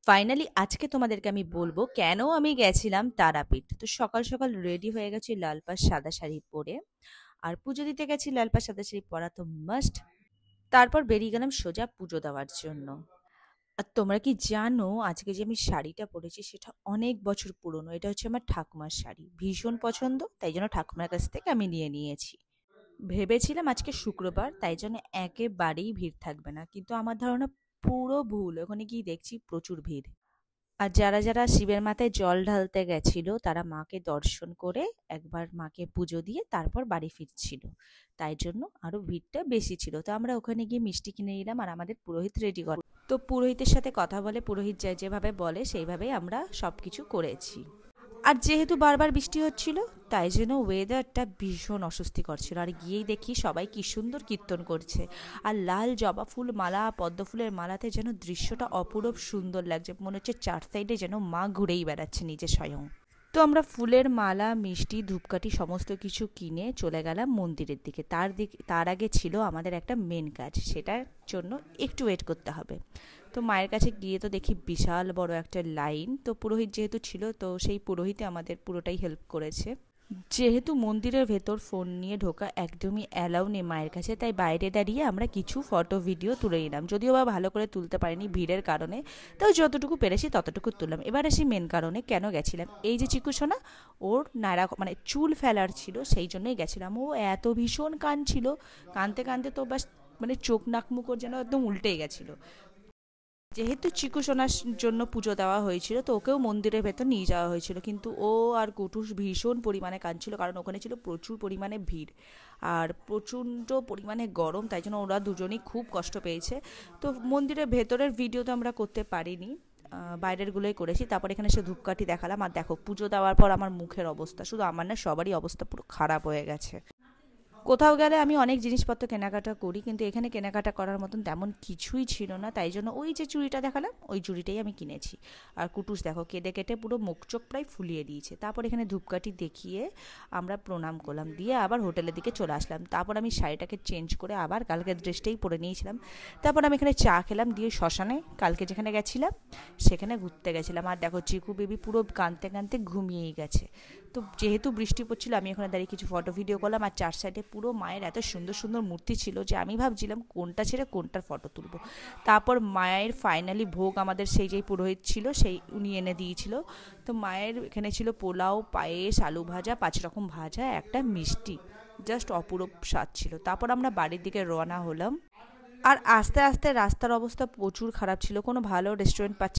Finally আজকে তোমাদেরকে আমি বলবো কেন আমি গেছিলাম তারাপীঠ। তো সকাল সকাল রেডি হয়ে গেছি লাল পাড় সাদা শাড়ি পরে, আর পুজো দিতে গেছি লাল পাড় সাদা শাড়ি পরা তো মাস্ট। তারপর বেরিয়ে গেলাম সোজা পুজো দেওয়ার জন্য। আর তোমরা কি জানো আজকে যে আমি শাড়িটা পরেছি সেটা অনেক বছর পুরনো। এটা হচ্ছে আমার ঠাকুমার শাড়ি, ভীষণ পছন্দ, তাই জন্য ঠাকুমার কাছ থেকে আমি নিয়ে নিয়েছি। ভেবেছিলাম আজকে শুক্রবার, তাই জন্য একেবারেই ভিড় থাকবে না, কিন্তু আমার ধারণা পুরো ভুল। ওখানে গিয়ে দেখছি প্রচুর ভিড়। আর যারা যারা শিবের মাথায় জল ঢালতে গেছিল তারা মাকে দর্শন করে একবার মাকে পুজো দিয়ে তারপর বাড়ি ফিরছিল, তাই জন্য আরো ভিড়টা বেশি ছিল। তো আমরা ওখানে গিয়ে মিষ্টি কিনে নিলাম, আর আমাদের পুরোহিত রেডি করে। তো পুরোহিতের সাথে কথা বলে, পুরোহিত যেভাবে বলে সেইভাবেই আমরা সবকিছু করেছি। আর যেহেতু বারবার বৃষ্টি হচ্ছিল, তাই জন্য ওয়েদারটা ভীষণ অস্বস্তিকর ছিল। আর গিয়েই দেখি সবাই কি সুন্দর কীর্তন করছে, আর লাল জবা ফুল মালা, পদ্ম ফুলের মালাতে যেন দৃশ্যটা অপূরূপ সুন্দর লাগছে। মনে হচ্ছে চার সাইডে যেন মা ঘুরেই বেড়াচ্ছে নিজে স্বয়ং। তো আমরা ফুলের মালা, মিষ্টি, ধূপকাঠি সমস্ত কিছু কিনে চলে গেলাম মন্দিরের দিকে। তার আগে ছিল আমাদের একটা মেন কাজ, সেটার জন্য একটু ওয়েট করতে হবে। তো মায়ের কাছে গিয়ে তো দেখি বিশাল বড় একটা লাইন। তো পুরোহিত যেহেতু ছিল, তো সেই পুরোহিতে আমাদের পুরোটাই হেল্প করেছে। যেহেতু মন্দিরের ভেতর ফোন নিয়ে ঢোকা একদমই অ্যালাউ নেই মায়ের কাছে, তাই বাইরে দাঁড়িয়ে আমরা কিছু ফটো ভিডিও তুলে নিলাম। যদিও বা ভালো করে তুলতে পারিনি ভিড়ের কারণে, তাও যতটুকু পেরেছি ততটুকু তুললাম। এবার আসি মেন কারণে কেন গেছিলাম। এই যে চিকু সোনা, ওর নাড়া মানে চুল ফেলার ছিল, সেই জন্যই গেছিলাম। ও এত ভীষণ কাঁদছিল, কাঁদতে কাঁদতে তো বাস মানে চোখ নাক মুখ ওর যেন একদম উল্টেই গেছিলো। যেহেতু চিকু সোনার জন্য পুজো দেওয়া হয়েছিল, তো ওকেও মন্দিরের ভেতর নিয়ে যাওয়া হয়েছিল, কিন্তু ও আর কুটুস ভীষণ পরিমাণে কাঁদছিল, কারণ ওখানে ছিল প্রচুর পরিমাণে ভিড় আর প্রচণ্ড পরিমাণে গরম, তাই জন্য ওরা দুজনেই খুব কষ্ট পেয়েছে। তো মন্দিরের ভেতরের ভিডিও তো আমরা করতে পারিনি, বাইরেরগুলোই করেছি। তারপর এখানে সে ধূপকাঠি দেখালাম, আর দেখো পুজো দেওয়ার পর আমার মুখের অবস্থা, শুধু আমার না সবারই অবস্থা পুরো খারাপ হয়ে গেছে। কোথাও গেলে আমি অনেক জিনিসপত্র কেনাকাটা করি, কিন্তু এখানে কেনাকাটা করার মতন তেমন কিছুই ছিল না, তাই জন্য ওই যে চুড়িটা দেখালাম ওই চুড়িটাই আমি কিনেছি। আর কুটুস দেখো কেটে কেটে পুরো মুখ চোখ প্রায় ফুলিয়ে দিয়েছে। তারপর এখানে ধূপকাঠি দেখিয়ে আমরা প্রণাম করলাম, দিয়ে আবার হোটেলের দিকে চলে আসলাম। তারপর আমি শাড়িটাকে চেঞ্জ করে আবার কালকের ড্রেসটাই পরে নিয়েছিলাম। তারপর আমি এখানে চা খেলাম, দিয়ে শ্মশানে কালকে যেখানে গেছিলাম সেখানে ঘুরতে গেছিলাম। আর দেখো চিকু বেবি পুরো কাঁদতে কাঁদতে ঘুমিয়েই গেছে। তো যেহেতু বৃষ্টি পড়ছিল, আমি ওখানে দাঁড়িয়ে কিছু ফটো ভিডিও করলাম। আর চার সাইডে পুরো মায়ের এত সুন্দর সুন্দর মূর্তি ছিল যে আমি ভাবছিলাম কোনটা ছেড়ে কোনটার ফটো তুলবো। তারপর মায়ের ফাইনালি ভোগ আমাদের সেই যেই পুরোহিত ছিল সেই উনি এনে দিয়েছিল। তো মায়ের এখানে ছিল পোলাও, পায়েস, আলু ভাজা, 5 রকম ভাজা, একটা মিষ্টি, জাস্ট অপূরূপ স্বাদ ছিল। তারপর আমরা বাড়ির দিকে রওনা হলাম। আর আস্তে আস্তে রাস্তার অবস্থা প্রচুর খারাপ ছিল, কোনো ভালো রেস্টুরেন্ট পাচ্ছি